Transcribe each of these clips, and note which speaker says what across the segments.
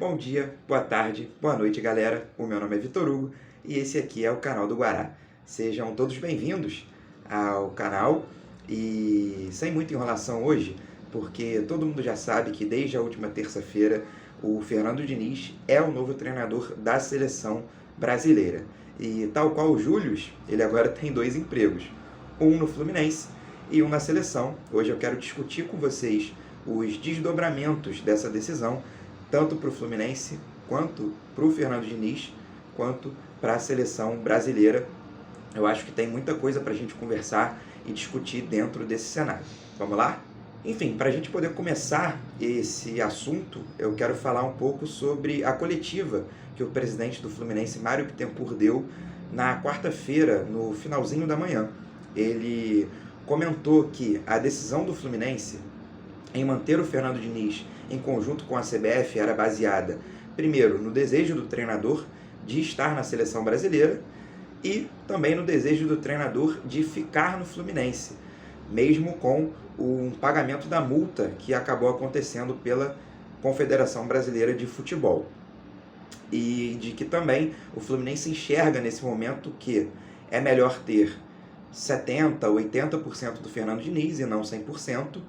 Speaker 1: Bom dia, boa tarde, boa noite, galera. O meu nome é Vitor Hugo e esse aqui é o canal do Guará. Sejam todos bem-vindos ao canal e sem muita enrolação hoje, porque todo mundo já sabe que desde a última terça-feira o Fernando Diniz é o novo treinador da seleção brasileira. E tal qual o Július, ele agora tem dois empregos, um no Fluminense e um na seleção. Hoje eu quero discutir com vocês os desdobramentos dessa decisão, tanto para o Fluminense, quanto para o Fernando Diniz, quanto para a seleção brasileira. Eu acho que tem muita coisa para a gente conversar e discutir dentro desse cenário. Vamos lá? Enfim, para a gente poder começar esse assunto, eu quero falar um pouco sobre a coletiva que o presidente do Fluminense, Mário Bittencourt, deu na quarta-feira, no finalzinho da manhã. Ele comentou que a decisão do Fluminense em manter o Fernando Diniz em conjunto com a CBF era baseada, primeiro, no desejo do treinador de estar na seleção brasileira e também no desejo do treinador de ficar no Fluminense, mesmo com um pagamento da multa que acabou acontecendo pela Confederação Brasileira de Futebol. E de que também o Fluminense enxerga nesse momento que é melhor ter 70%, 80% do Fernando Diniz e não 100%,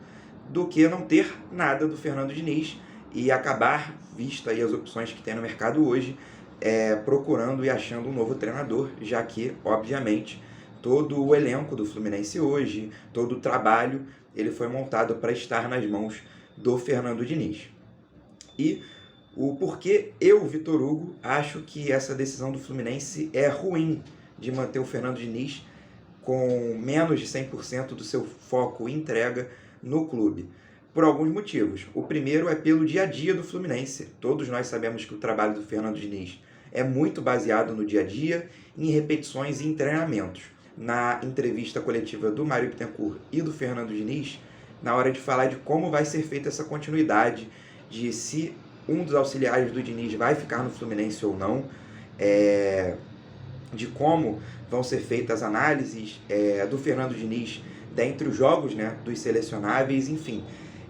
Speaker 1: do que não ter nada do Fernando Diniz e acabar, vista aí as opções que tem no mercado hoje, procurando e achando um novo treinador, já que, obviamente, todo o elenco do Fluminense hoje, todo o trabalho, ele foi montado para estar nas mãos do Fernando Diniz. E o porquê eu, Vitor Hugo, acho que essa decisão do Fluminense é ruim de manter o Fernando Diniz com menos de 100% do seu foco e entrega no clube, por alguns motivos. O primeiro é pelo dia a dia do Fluminense. Todos nós sabemos que o trabalho do Fernando Diniz é muito baseado no dia a dia, em repetições e em treinamentos. Na entrevista coletiva do Mário Bittencourt e do Fernando Diniz, na hora de falar de como vai ser feita essa continuidade, de se um dos auxiliares do Diniz vai ficar no Fluminense ou não, de como vão ser feitas as análises do Fernando Diniz dentre os jogos, dos selecionáveis, enfim.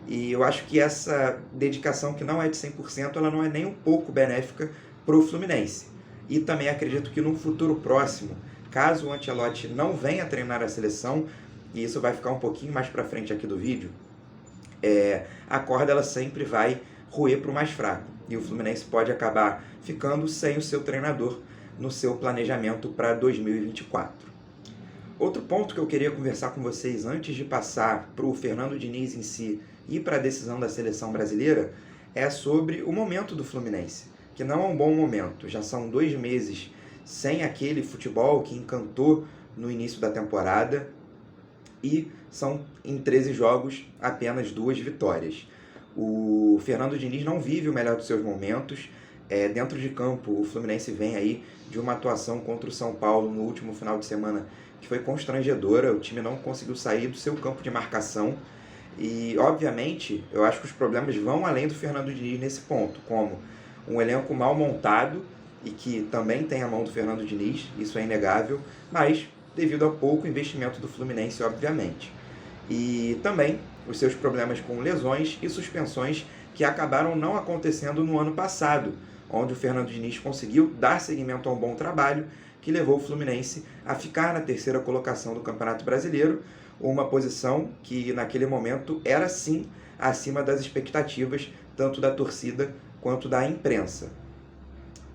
Speaker 1: E eu acho que essa dedicação, que não é de 100%, ela não é nem um pouco benéfica para o Fluminense. E também acredito que num futuro próximo, caso o Ancelotti não venha treinar a seleção, e isso vai ficar um pouquinho mais para frente aqui do vídeo, a corda ela sempre vai roer para o mais fraco. E o Fluminense pode acabar ficando sem o seu treinador no seu planejamento para 2024. Outro ponto que eu queria conversar com vocês antes de passar para o Fernando Diniz em si e para a decisão da seleção brasileira é sobre o momento do Fluminense, que não é um bom momento. Já são 2 meses sem aquele futebol que encantou no início da temporada e são em 13 jogos apenas 2 vitórias. O Fernando Diniz não vive o melhor dos seus momentos. Dentro de campo, o Fluminense vem aí de uma atuação contra o São Paulo no último final de semana que foi constrangedora. O time não conseguiu sair do seu campo de marcação e, obviamente, eu acho que os problemas vão além do Fernando Diniz nesse ponto, como um elenco mal montado e que também tem a mão do Fernando Diniz, isso é inegável, mas devido ao pouco investimento do Fluminense, obviamente. E também os seus problemas com lesões e suspensões que acabaram não acontecendo no ano passado, onde o Fernando Diniz conseguiu dar seguimento a um bom trabalho que levou o Fluminense a ficar na 3ª colocação do Campeonato Brasileiro, uma posição que naquele momento era sim acima das expectativas tanto da torcida quanto da imprensa.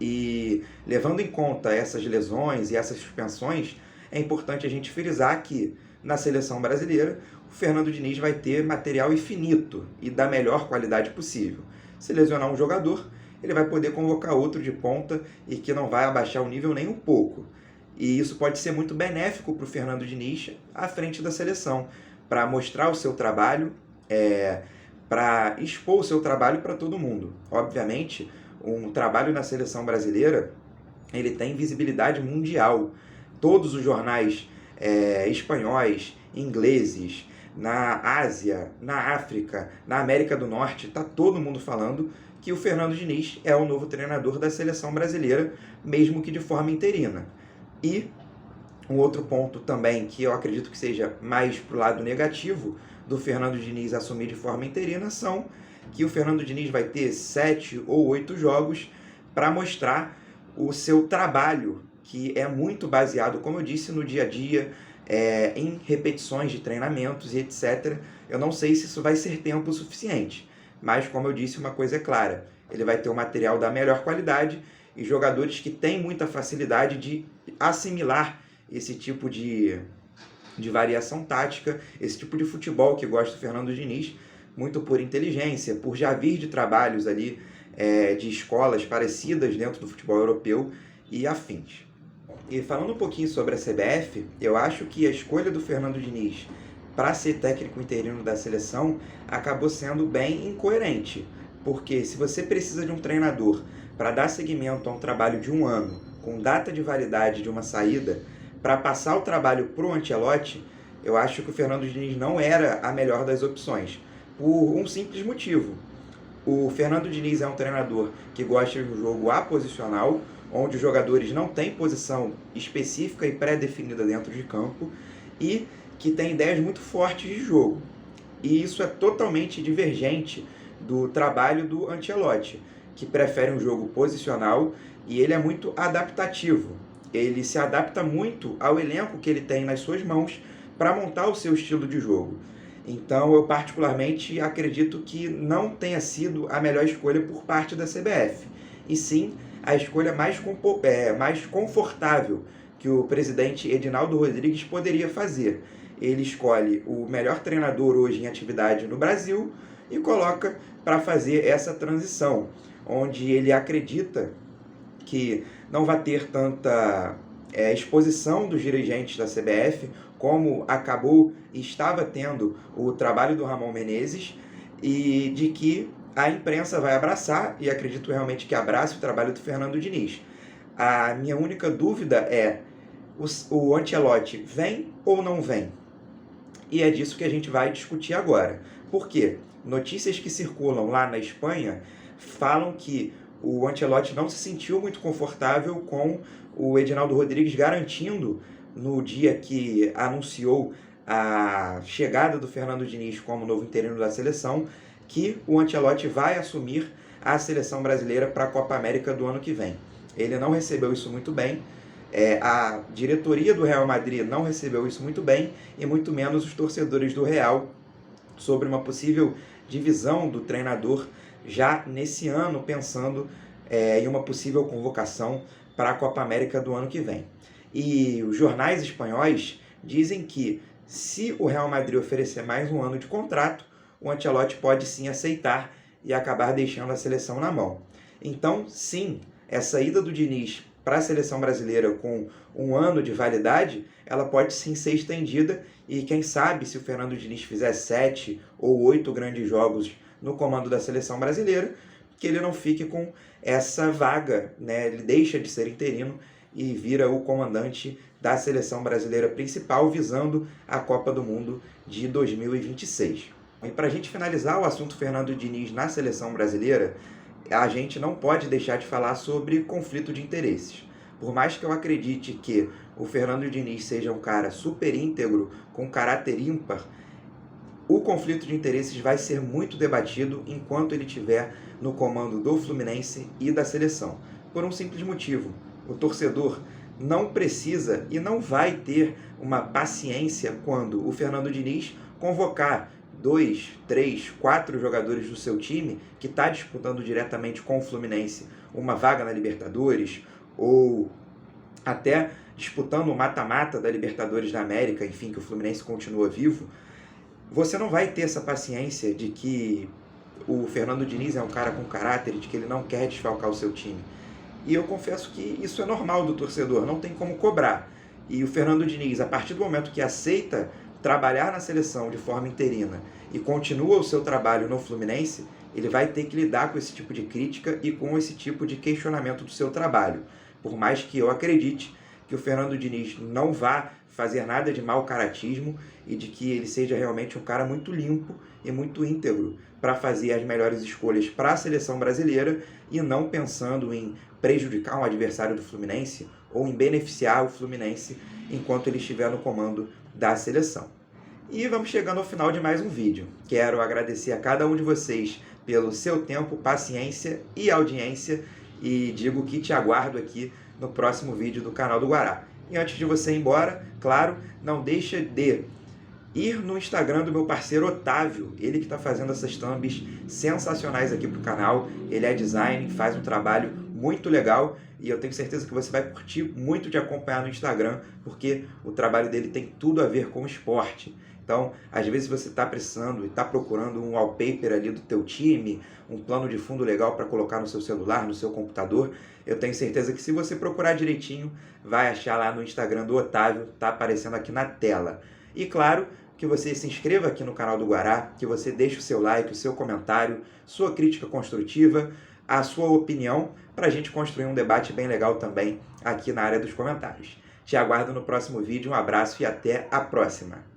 Speaker 1: E levando em conta essas lesões e essas suspensões, é importante a gente frisar que na seleção brasileira o Fernando Diniz vai ter material infinito e da melhor qualidade possível. Se lesionar um jogador, ele vai poder convocar outro de ponta e que não vai abaixar o nível nem um pouco. E isso pode ser muito benéfico para o Fernando Diniz à frente da seleção, para mostrar o seu trabalho, para expor o seu trabalho para todo mundo. Obviamente, um trabalho na seleção brasileira, ele tem visibilidade mundial. Todos os jornais espanhóis, ingleses, na Ásia, na África, na América do Norte, está todo mundo falando que o Fernando Diniz é o novo treinador da seleção brasileira, mesmo que de forma interina. E um outro ponto também, que eu acredito que seja mais para o lado negativo do Fernando Diniz assumir de forma interina, são que o Fernando Diniz vai ter 7 ou 8 jogos para mostrar o seu trabalho, que é muito baseado, como eu disse, no dia a dia, em repetições de treinamentos e etc. Eu não sei se isso vai ser tempo suficiente, mas como eu disse, uma coisa é clara, ele vai ter um material da melhor qualidade e jogadores que têm muita facilidade de assimilar esse tipo de variação tática, esse tipo de futebol que gosta o Fernando Diniz, muito por inteligência, por já vir de trabalhos ali de escolas parecidas dentro do futebol europeu e afins. E falando um pouquinho sobre a CBF, eu acho que a escolha do Fernando Diniz para ser técnico interino da seleção acabou sendo bem incoerente, porque se você precisa de um treinador para dar seguimento a um trabalho de um ano, com data de validade de uma saída, para passar o trabalho para o Ancelotti, eu acho que o Fernando Diniz não era a melhor das opções, por um simples motivo. O Fernando Diniz é um treinador que gosta de um jogo aposicional, onde os jogadores não têm posição específica e pré-definida dentro de campo, e que tem ideias muito fortes de jogo. E isso é totalmente divergente do trabalho do Ancelotti, que prefere um jogo posicional e ele é muito adaptativo. Ele se adapta muito ao elenco que ele tem nas suas mãos para montar o seu estilo de jogo. Então, eu particularmente acredito que não tenha sido a melhor escolha por parte da CBF, e sim a escolha mais confortável que o presidente Edinaldo Rodrigues poderia fazer. Ele escolhe o melhor treinador hoje em atividade no Brasil e coloca para fazer essa transição, onde ele acredita que não vai ter tanta exposição dos dirigentes da CBF, como acabou e estava tendo o trabalho do Ramon Menezes, e de que a imprensa vai abraçar, e acredito realmente que abrace o trabalho do Fernando Diniz. A minha única dúvida é, o Ancelotti vem ou não vem? E é disso que a gente vai discutir agora. Por quê? Notícias que circulam lá na Espanha falam que o Ancelotti não se sentiu muito confortável com o Edinaldo Rodrigues garantindo, no dia que anunciou a chegada do Fernando Diniz como novo interino da seleção, que o Ancelotti vai assumir a seleção brasileira para a Copa América do ano que vem. Ele não recebeu isso muito bem, a diretoria do Real Madrid não recebeu isso muito bem, e muito menos os torcedores do Real, sobre uma possível divisão do treinador já nesse ano, pensando em uma possível convocação para a Copa América do ano que vem. E os jornais espanhóis dizem que, se o Real Madrid oferecer mais um ano de contrato, o Ancelotti pode sim aceitar e acabar deixando a seleção na mão. Então, sim, essa ida do Diniz para a seleção brasileira com um ano de validade, ela pode sim ser estendida, e quem sabe, se o Fernando Diniz fizer 7 ou 8 grandes jogos no comando da seleção brasileira, que ele não fique com essa vaga, né? Ele deixa de ser interino e vira o comandante da seleção brasileira principal, visando a Copa do Mundo de 2026. E para a gente finalizar o assunto Fernando Diniz na seleção brasileira, a gente não pode deixar de falar sobre conflito de interesses. Por mais que eu acredite que o Fernando Diniz seja um cara super íntegro, com caráter ímpar, o conflito de interesses vai ser muito debatido enquanto ele estiver no comando do Fluminense e da seleção. Por um simples motivo: o torcedor não precisa e não vai ter uma paciência quando o Fernando Diniz convocar 2, 3, 4 jogadores do seu time que está disputando diretamente com o Fluminense uma vaga na Libertadores, ou até disputando o mata-mata da Libertadores da América, enfim, que o Fluminense continua vivo. Você não vai ter essa paciência de que o Fernando Diniz é um cara com caráter, de que ele não quer desfalcar o seu time. E eu confesso que isso é normal do torcedor, não tem como cobrar. E o Fernando Diniz, a partir do momento que aceita trabalhar na seleção de forma interina e continua o seu trabalho no Fluminense, ele vai ter que lidar com esse tipo de crítica e com esse tipo de questionamento do seu trabalho. Por mais que eu acredite que o Fernando Diniz não vá fazer nada de mau caratismo e de que ele seja realmente um cara muito limpo e muito íntegro para fazer as melhores escolhas para a seleção brasileira, e não pensando em prejudicar um adversário do Fluminense ou em beneficiar o Fluminense enquanto ele estiver no comando da seleção. E vamos chegando ao final de mais um vídeo. Quero agradecer a cada um de vocês pelo seu tempo, paciência e audiência e digo que te aguardo aqui no próximo vídeo do canal do Guará. E antes de você ir embora, claro, não deixa de ir no Instagram do meu parceiro Otávio, ele que está fazendo essas thumbs sensacionais aqui para o canal. Ele é design, faz um trabalho muito legal e eu tenho certeza que você vai curtir muito de acompanhar no Instagram, porque o trabalho dele tem tudo a ver com o esporte. Então, às vezes você está precisando e está procurando um wallpaper ali do teu time, um plano de fundo legal para colocar no seu celular, no seu computador, eu tenho certeza que se você procurar direitinho, vai achar lá no Instagram do Otávio, tá aparecendo aqui na tela. E claro, que você se inscreva aqui no canal do Guará, que você deixe o seu like, o seu comentário, sua crítica construtiva, a sua opinião, para a gente construir um debate bem legal também aqui na área dos comentários. Te aguardo no próximo vídeo, um abraço e até a próxima!